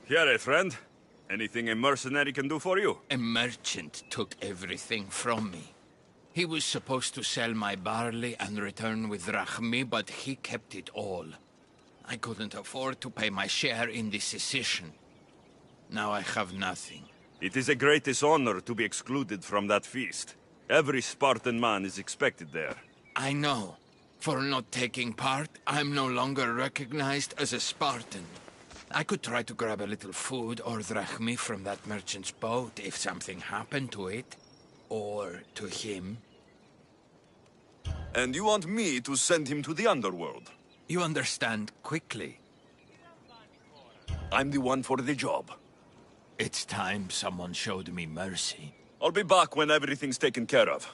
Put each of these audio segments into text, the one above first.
Here, friend. Anything a mercenary can do for you? A merchant took everything from me. He was supposed to sell my barley and return with drachmi, but he kept it all. I couldn't afford to pay my share in the secession. Now I have nothing. It is a greatest honor to be excluded from that feast. Every Spartan man is expected there. I know. For not taking part, I'm no longer recognized as a Spartan. I could try to grab a little food or drachmi from that merchant's boat if something happened to it. Or to him. And you want me to send him to the underworld? You understand quickly. I'm the one for the job. It's time someone showed me mercy. I'll be back when everything's taken care of.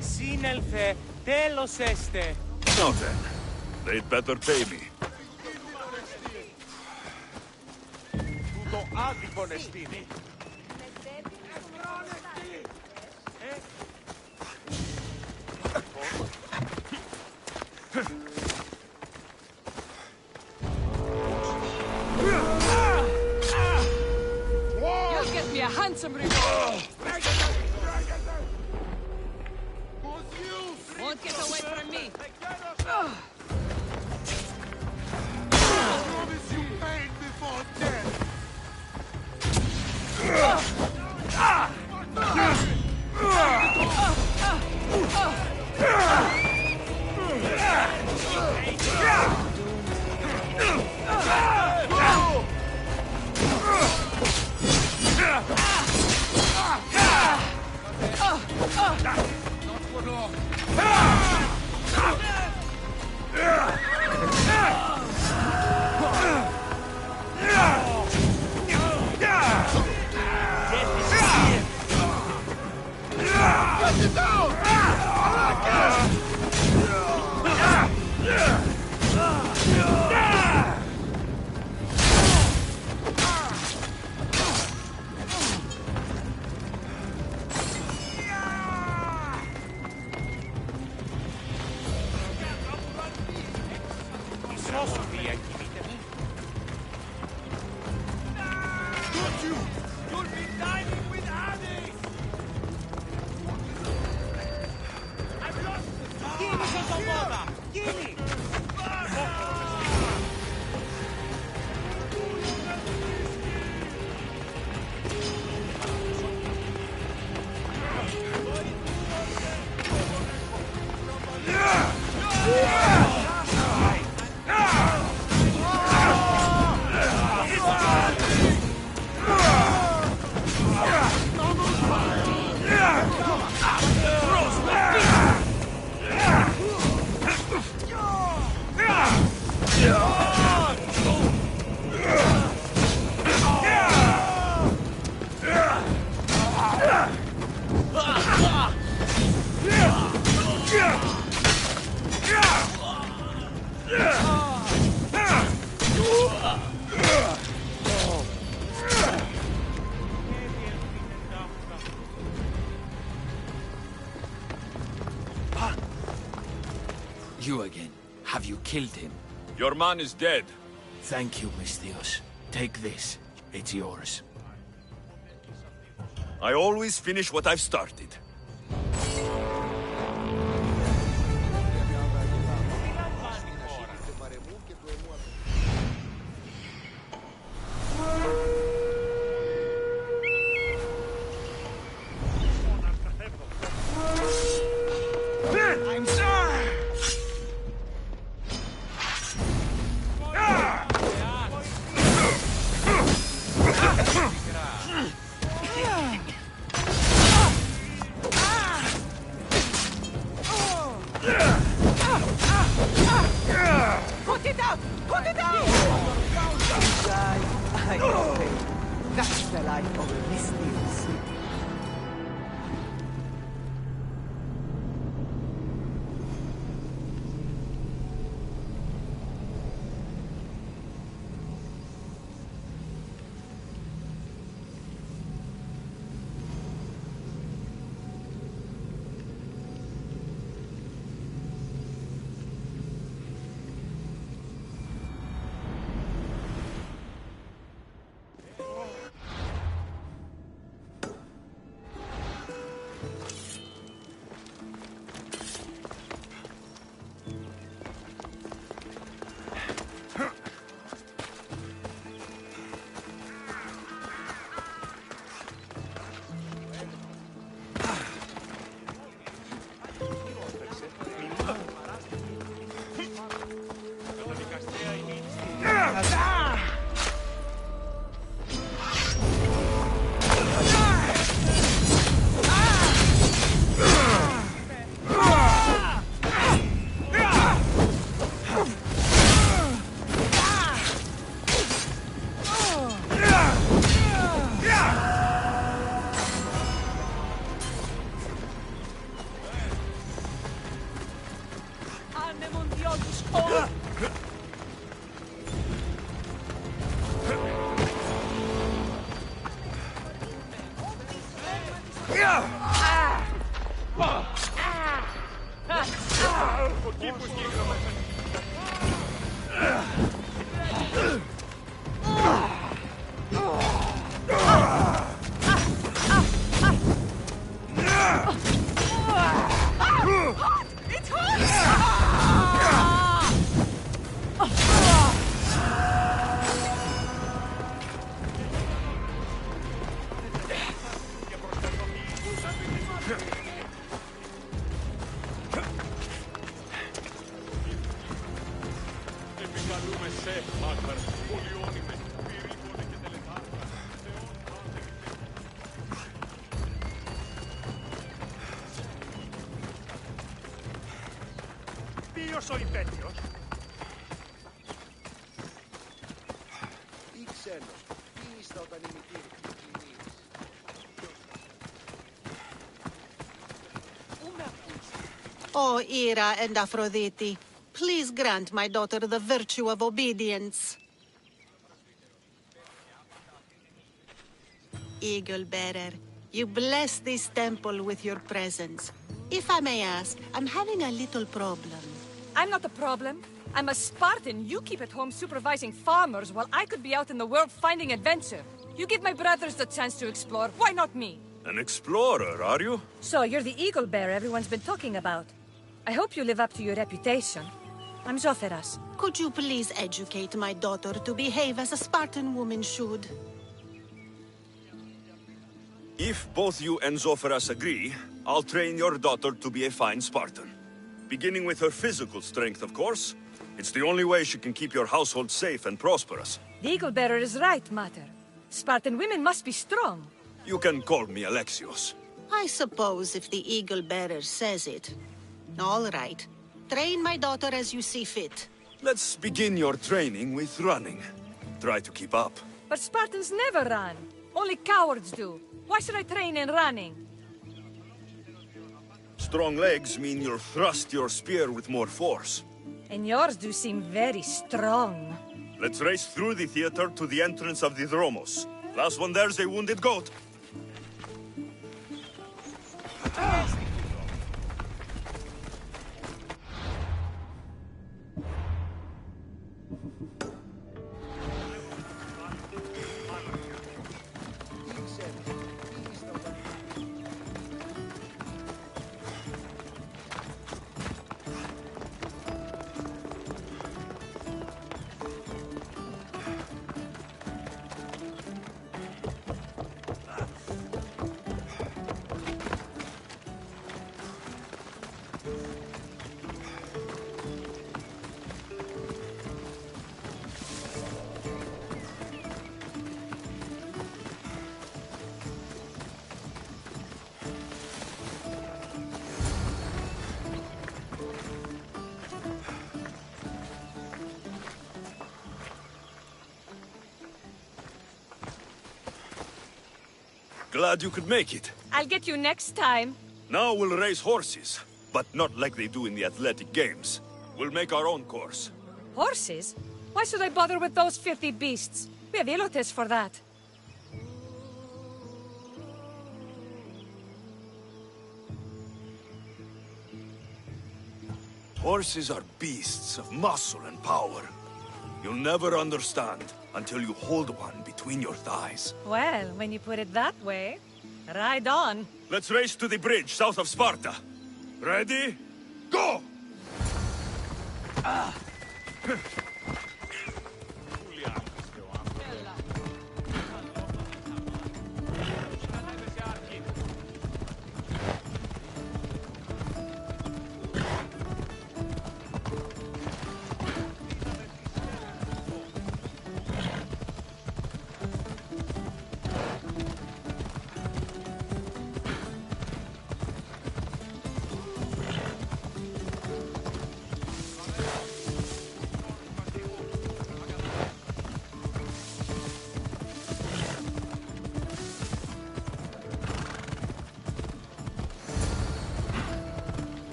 Σύνελθε, τέλος έστε. Now then, they'd better pay me. Τούτο άδικον εστίνει. You'll get me a handsome reward. Won't get away from me. Promise you paid before death. Not for long. You'll be dining with Odyssey! I've lost it! Kini sa Zamora! Kini! You again. Have you killed him? Your man is dead. Thank you, Misthios. Take this. It's yours. I always finish what I've started. Put it out! Put it out! I know. That's the life of a Misthios. Ποιος ο υπέτειος? Ή ξένος, ή ίστα όταν η μητήρη κλείνεις. O Ira and Aphrodite, please grant my daughter the virtue of obedience. Eagle bearer, you bless this temple with your presence. If I may ask, I'm having a little problem. I'm not the problem. I'm a Spartan. You keep at home supervising farmers while I could be out in the world finding adventure. You give my brothers the chance to explore. Why not me? An explorer, are you? So you're the eagle bearer everyone's been talking about. I hope you live up to your reputation. I'm Zoferas. Could you please educate my daughter to behave as a Spartan woman should? If both you and Zoferas agree, I'll train your daughter to be a fine Spartan. Beginning with her physical strength, of course. It's the only way she can keep your household safe and prosperous. The eagle bearer is right, Mater. Spartan women must be strong. You can call me Alexios. I suppose if the eagle bearer says it. All right. Train my daughter as you see fit. Let's begin your training with running. Try to keep up. But Spartans never run. Only cowards do. Why should I train in running? Strong legs mean you'll thrust your spear with more force. And yours do seem very strong. Let's race through the theater to the entrance of the Dromos. Last one there's a wounded goat. Glad you could make it. I'll get you next time. Now we'll race horses, but not like they do in the athletic games. We'll make our own course. Horses? Why should I bother with those filthy beasts? We have elotes for that. Horses are beasts of muscle and power. You'll never understand until you hold one between your thighs. Well, when you put it that way, ride on. Let's race to the bridge south of Sparta. Ready? Go!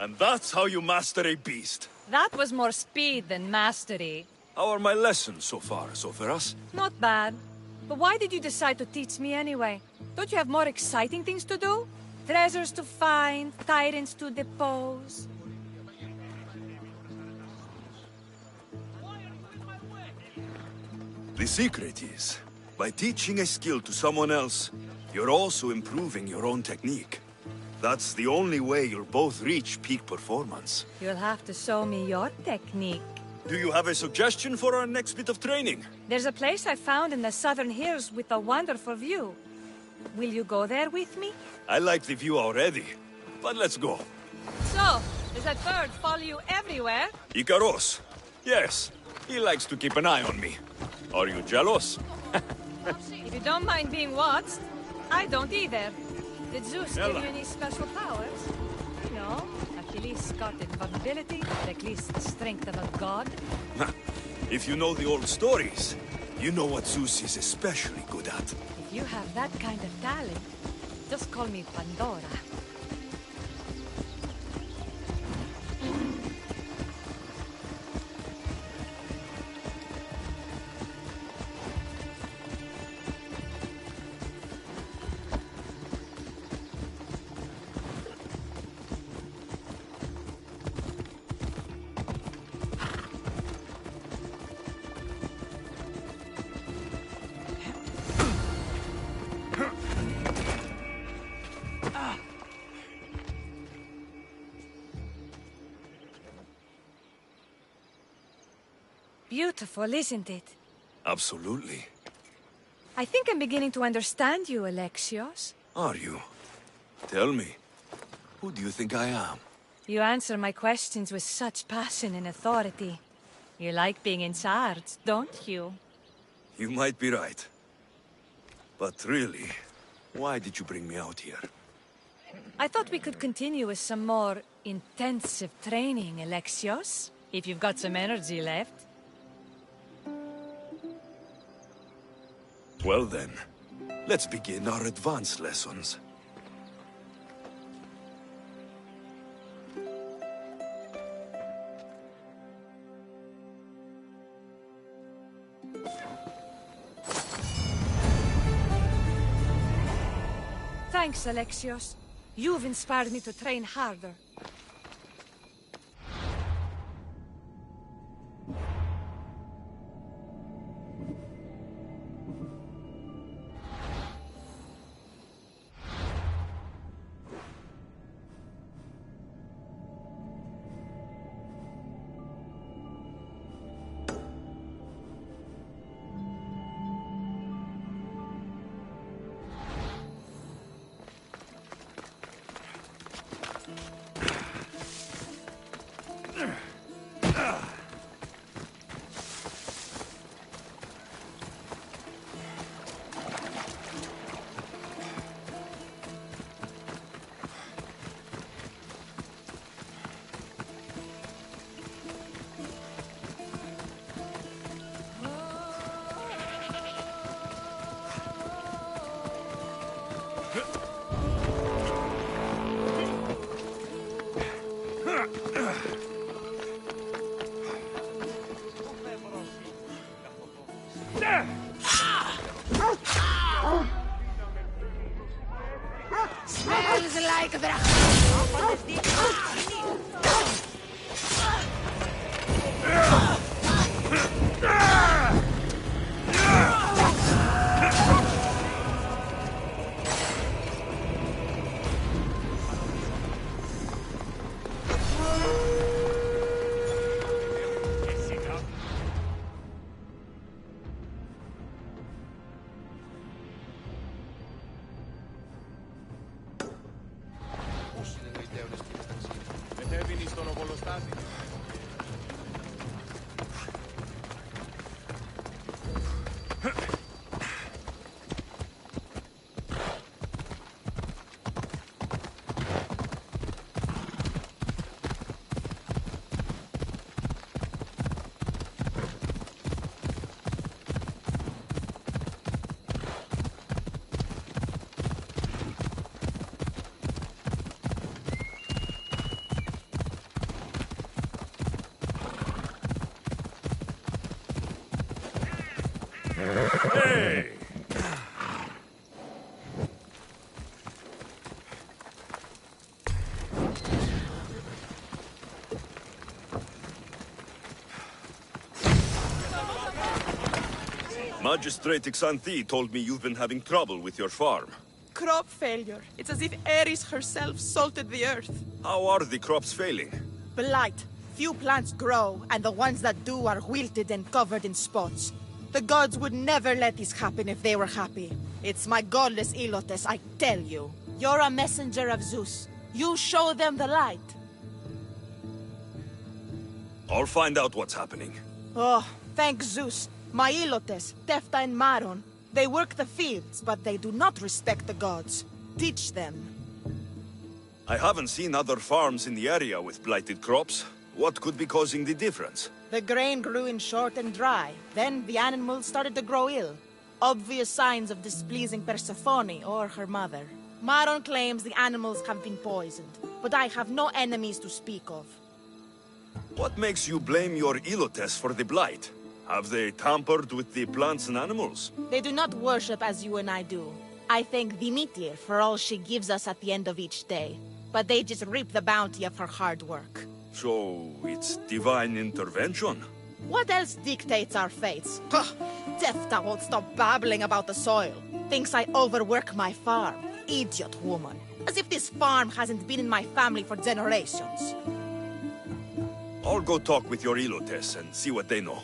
And that's how you master a beast. That was more speed than mastery. How are my lessons so far, Soferas? Not bad. But why did you decide to teach me anyway? Don't you have more exciting things to do? Treasures to find, tyrants to depose. The secret is, by teaching a skill to someone else, you're also improving your own technique. That's the only way you'll both reach peak performance. You'll have to show me your technique. Do you have a suggestion for our next bit of training? There's a place I found in the southern hills with a wonderful view. Will you go there with me? I like the view already, but let's go. So, does that bird follow you everywhere? Ikaros. Yes, he likes to keep an eye on me. Are you jealous? If you don't mind being watched, I don't either. Did Zeus give you Ella. any special powers? No. Achilles got invulnerability, Heracles the strength of a god. If you know the old stories, you know what Zeus is especially good at. If you have that kind of talent, just call me Pandora. Beautiful, isn't it? Absolutely. I think I'm beginning to understand you, Alexios. Are you? Tell me, who do you think I am? You answer my questions with such passion and authority. You like being in charge, don't you? You might be right. But really, why did you bring me out here? I thought we could continue with some more intensive training, Alexios. If you've got some energy left. Well then, Let's begin our advanced lessons. Thanks, Alexios. You've inspired me to train harder. Smells like the... Hey! Magistrate Xanthi told me you've been having trouble with your farm. Crop failure. It's as if Ares herself salted the earth. How are the crops failing? Blight. Few plants grow, and the ones that do are wilted and covered in spots. The gods would never let this happen if they were happy. It's my godless Ilotes, I tell you. You're a messenger of Zeus. You show them the light. I'll find out what's happening. Oh, thank Zeus. My Ilotes, Tefta and Maron, they work the fields, but they do not respect the gods. Teach them. I haven't seen other farms in the area with blighted crops. What could be causing the difference? The grain grew in short and dry. Then the animals started to grow ill. Obvious signs of displeasing Persephone or her mother. Maron claims the animals have been poisoned, but I have no enemies to speak of. What makes you blame your Ilotes for the blight? Have they tampered with the plants and animals? They do not worship as you and I do. I thank Demeter for all she gives us at the end of each day, but they just reap the bounty of her hard work. So, it's divine intervention? What else dictates our fates? Ugh, Tefta won't stop babbling about the soil. Thinks I overwork my farm. Idiot woman. As if this farm hasn't been in my family for generations. I'll go talk with your Ilotes and see what they know.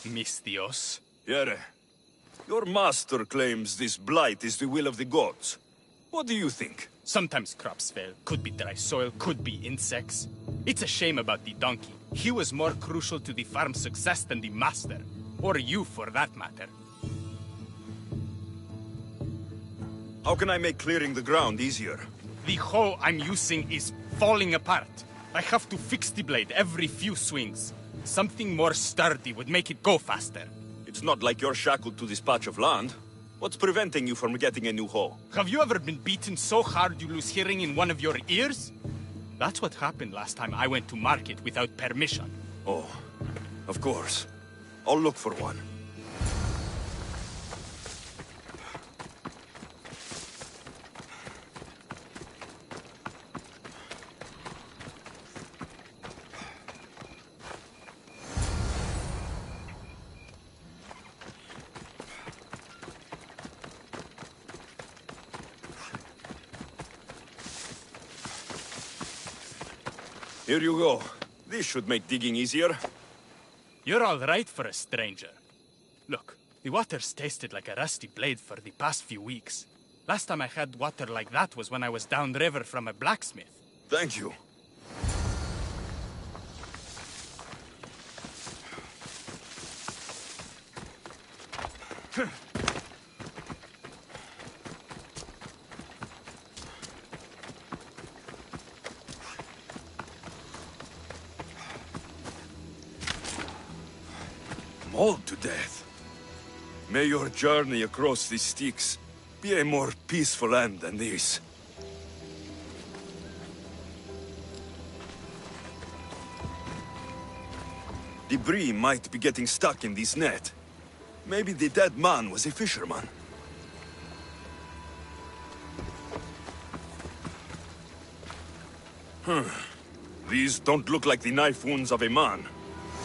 Mistios. Here, your master claims this blight is the will of the gods. What do you think? Sometimes crops fail. Could be dry soil, could be insects. It's a shame about the donkey. He was more crucial to the farm's success than the master. Or you, for that matter. How can I make clearing the ground easier? The hoe I'm using is falling apart. I have to fix the blade every few swings. Something more sturdy would make it go faster. It's not like you're shackled to this patch of land. What's preventing you from getting a new hoe? Have you ever been beaten so hard you lose hearing in one of your ears? That's what happened last time I went to market without permission. Oh, of course. I'll look for one. Here you go. This should make digging easier. You're all right for a stranger. Look, the water's tasted like a rusty blade for the past few weeks. Last time I had water like that was when I was downriver from a blacksmith. Thank you. Mauled to death. May your journey across the Styx be a more peaceful end than this. Debris might be getting stuck in this net. Maybe the dead man was a fisherman. These don't look like the knife wounds of a man.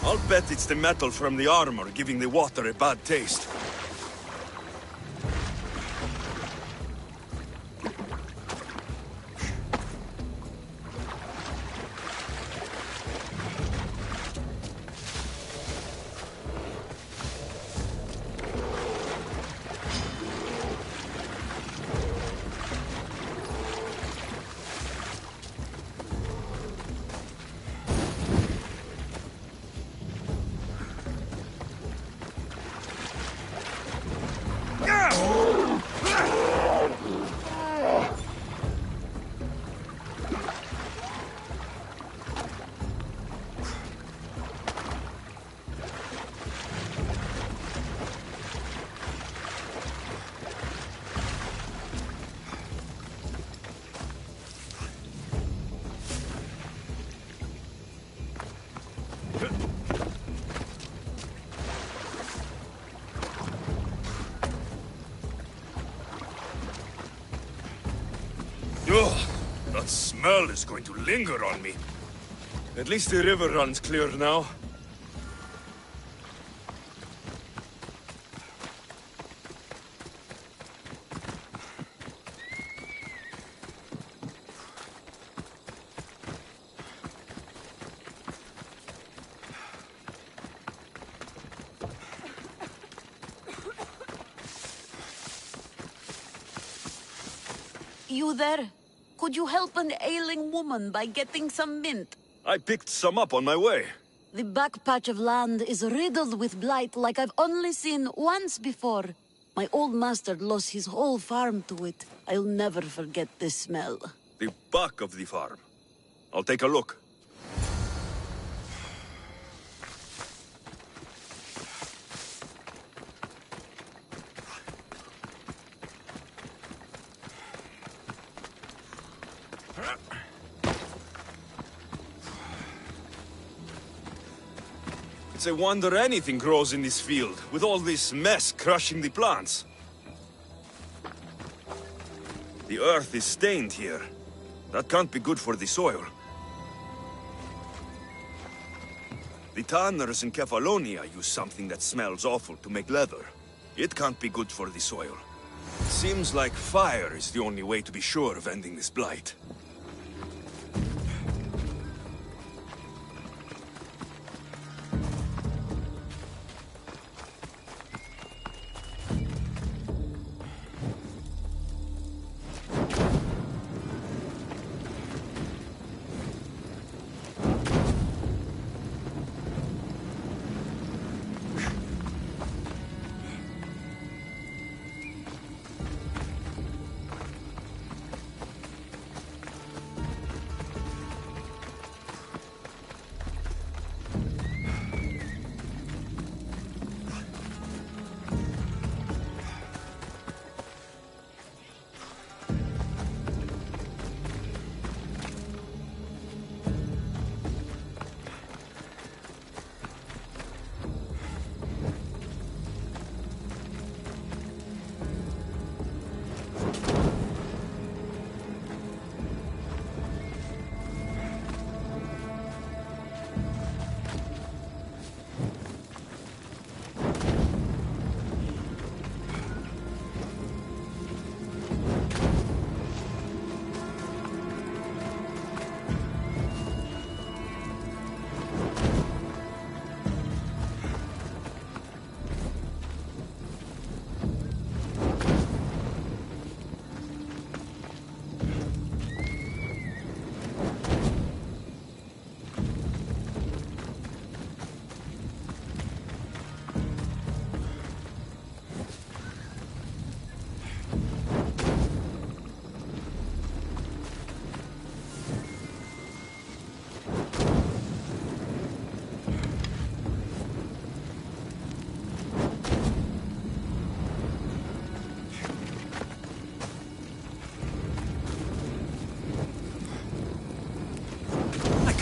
I'll bet it's the metal from the armor giving the water a bad taste. Ugh, that smell is going to linger on me. At least the river runs clear now. You there? Could you help an ailing woman by getting some mint? I picked some up on my way. The back patch of land is riddled with blight like I've only seen once before. My old master lost his whole farm to it. I'll never forget this smell. The back of the farm. I'll take a look. It's a wonder anything grows in this field, with all this mess crushing the plants. The earth is stained here. That can't be good for the soil. The tanners in Kefalonia use something that smells awful to make leather. It can't be good for the soil. Seems like fire is the only way to be sure of ending this blight.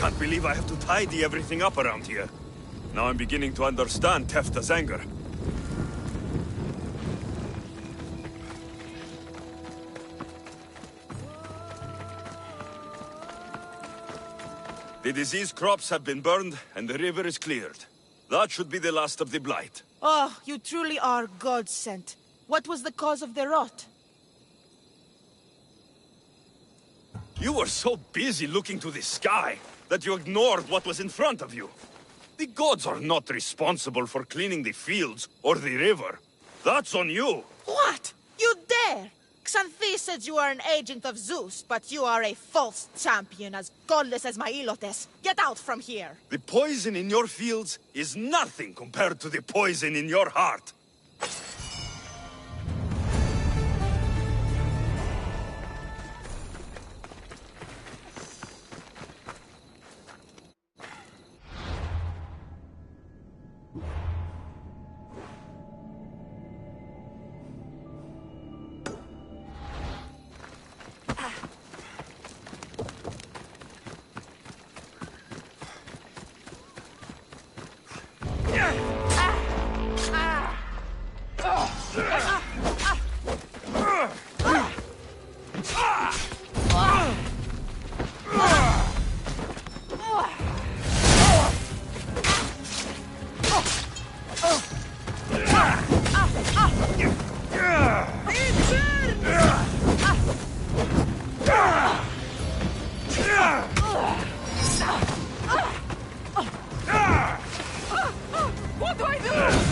can't believe I have to tidy everything up around here. Now I'm beginning to understand Tefta's anger. The disease crops have been burned, and the river is cleared. That should be the last of the blight. Oh, you truly are God-sent. What was the cause of the rot? You were so busy looking to the sky that you ignored what was in front of you. The gods are not responsible for cleaning the fields or the river. That's on you. What? You dare? Xanthi says you are an agent of Zeus, but you are a false champion as godless as my Ilotes. Get out from here! The poison in your fields is nothing compared to the poison in your heart. What do I do?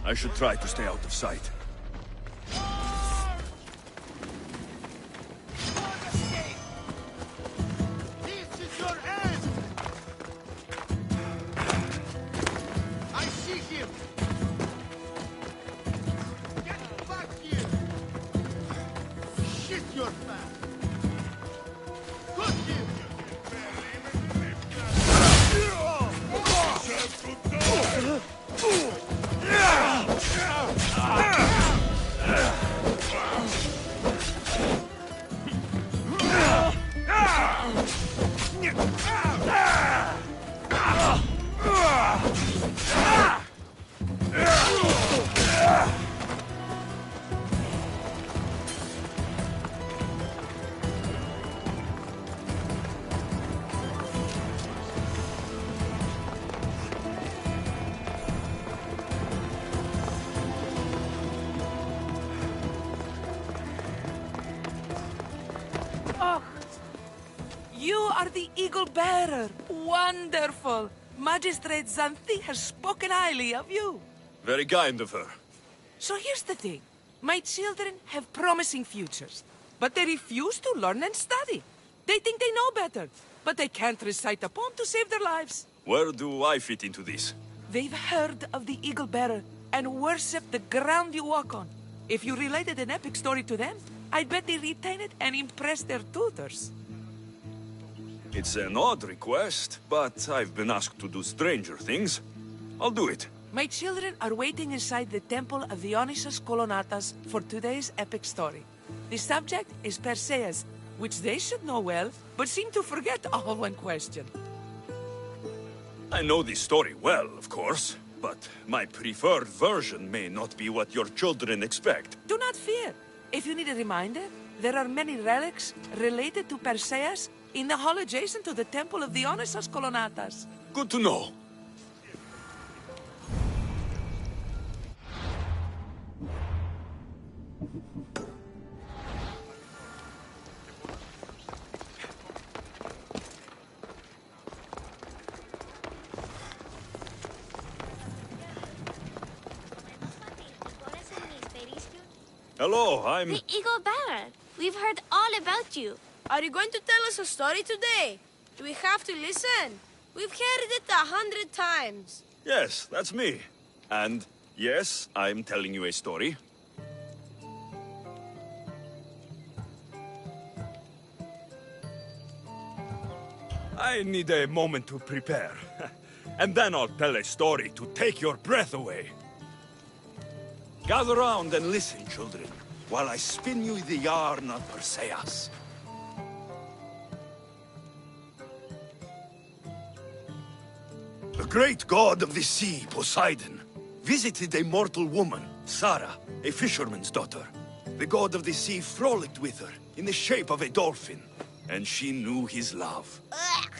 I should try to stay out of sight. This is your end! I see him! Get back here! Shit your pants! Good him! You are the Eagle Bearer. Wonderful. Magistrate Xanthi has spoken highly of you. Very kind of her. So here's the thing. My children have promising futures, but they refuse to learn and study. They think they know better, but they can't recite a poem to save their lives. Where do I fit into this? They've heard of the Eagle Bearer and worship the ground you walk on. If you related an epic story to them, I'd bet they retain it and impress their tutors. It's an odd request, but I've been asked to do stranger things. I'll do it. My children are waiting inside the temple of the Dionysus Colonatas for today's epic story. The subject is Perseus, which they should know well, but seem to forget all when questioned. I know this story well, of course, but my preferred version may not be what your children expect. Do not fear. If you need a reminder, there are many relics related to Perseus in the hall adjacent to the temple of the Dionysus Colonatas. Good to know. Hello, I'm... The Eagle Bearer. We've heard all about you. Are you going to tell us a story today? Do we have to listen? We've heard it 100 times. Yes, that's me. And yes, I'm telling you a story. I need a moment to prepare. And then I'll tell a story to take your breath away. Gather round and listen, children, while I spin you the yarn of Perseus. The great god of the sea, Poseidon, visited a mortal woman, Sarah, a fisherman's daughter. The god of the sea frolicked with her in the shape of a dolphin, and she knew his love. Ugh.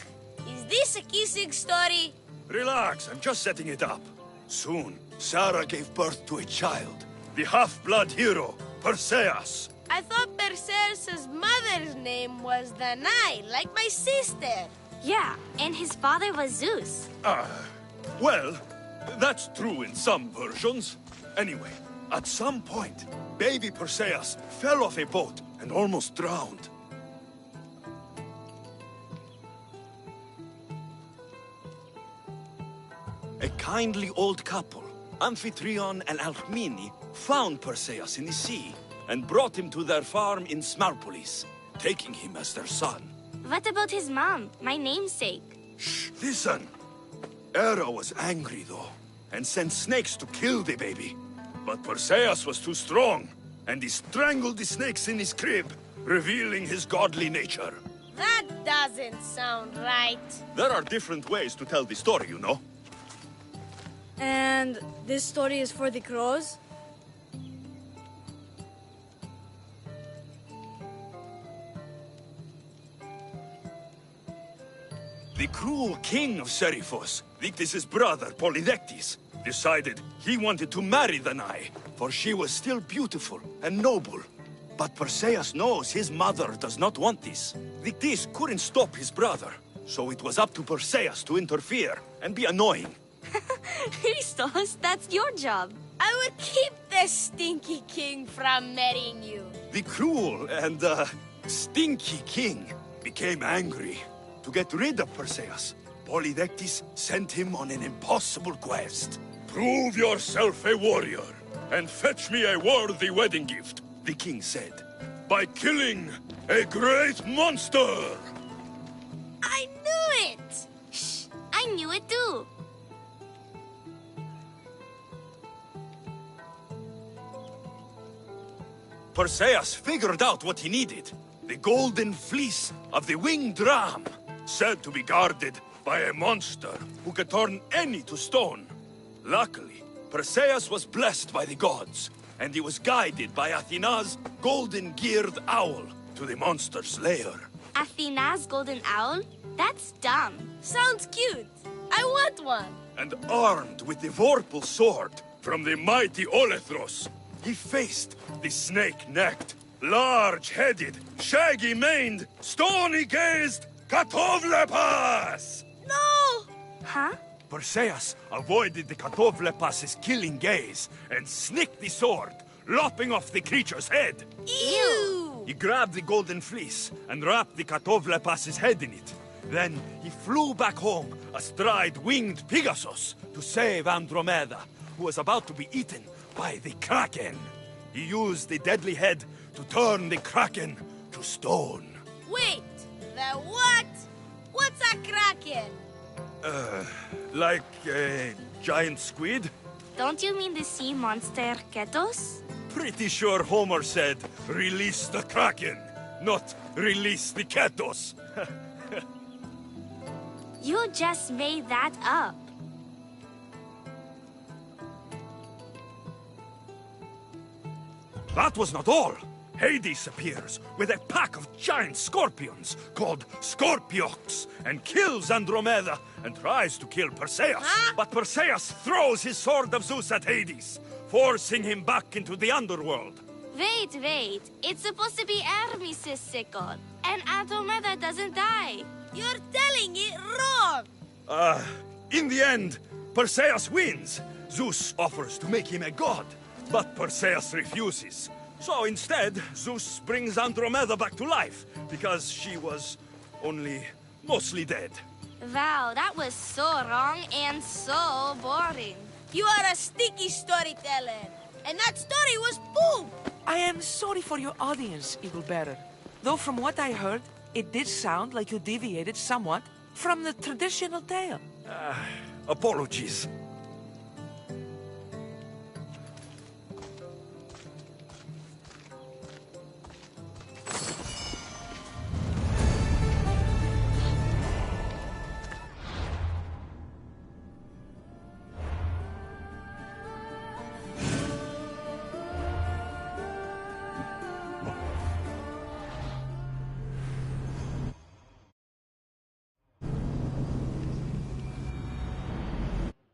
Is this a kissing story? Relax, I'm just setting it up. Soon, Sarah gave birth to a child, the half-blood hero, Perseus. I thought Perseus' mother's name was Danae, like my sister. Yeah, and his father was Zeus. Well, that's true in some versions. Anyway, at some point, baby Perseus fell off a boat and almost drowned. A kindly old couple, Amphitryon and Alcmene, found Perseus in the sea and brought him to their farm in Smalpolis, taking him as their son. What about his mom, my namesake? Shh, listen. Hera was angry, though, and sent snakes to kill the baby. But Perseus was too strong, and he strangled the snakes in his crib, revealing his godly nature. That doesn't sound right. There are different ways to tell the story, you know. And this story is for the crows? The cruel king of Seriphos, Dictys' brother, Polydectes, decided he wanted to marry Danae, for she was still beautiful and noble. But Perseus knows his mother does not want this. Dictys couldn't stop his brother, so it was up to Perseus to interfere and be annoying. Christos, that's your job. I would keep the stinky king from marrying you. The cruel and, stinky king became angry. To get rid of Perseus, Polydectes sent him on an impossible quest. Prove yourself a warrior, and fetch me a worthy wedding gift, the king said, by killing a great monster! I knew it! Shh! I knew it too. Perseus figured out what he needed. The golden fleece of the winged ram, said to be guarded by a monster who could turn any to stone. Luckily, Perseus was blessed by the gods, and he was guided by Athena's golden-geared owl to the monster's lair. Athena's golden owl? That's dumb. Sounds cute. I want one. And armed with the vorpal sword from the mighty Olethros, he faced the snake-necked, large-headed, shaggy-maned, stony-gazed Katovlepas! No! Huh? Perseus avoided the Katovlepas' killing gaze and snicked the sword, lopping off the creature's head. Ew! He grabbed the golden fleece and wrapped the Katovlepas' head in it. Then he flew back home astride winged Pegasus to save Andromeda, who was about to be eaten by the Kraken. He used the deadly head to turn the Kraken to stone. Wait, the what? What's a kraken? Like a giant squid? Don't you mean the sea monster Ketos? Pretty sure Homer said, release the Kraken, not release the Ketos. You just made that up. That was not all. Hades appears with a pack of giant scorpions called Scorpiox and kills Andromeda and tries to kill Perseus. Huh? But Perseus throws his sword of Zeus at Hades, forcing him back into the underworld. Wait. It's supposed to be Hermes' sickle, and Andromeda doesn't die. You're telling it wrong! In the end, Perseus wins. Zeus offers to make him a god, but Perseus refuses. So instead, Zeus brings Andromeda back to life, because she was only mostly dead. Wow, that was so wrong and so boring. You are a sticky storyteller, and that story was poop! I am sorry for your audience, Eagle Bearer. Though from what I heard, it did sound like you deviated somewhat from the traditional tale. Apologies.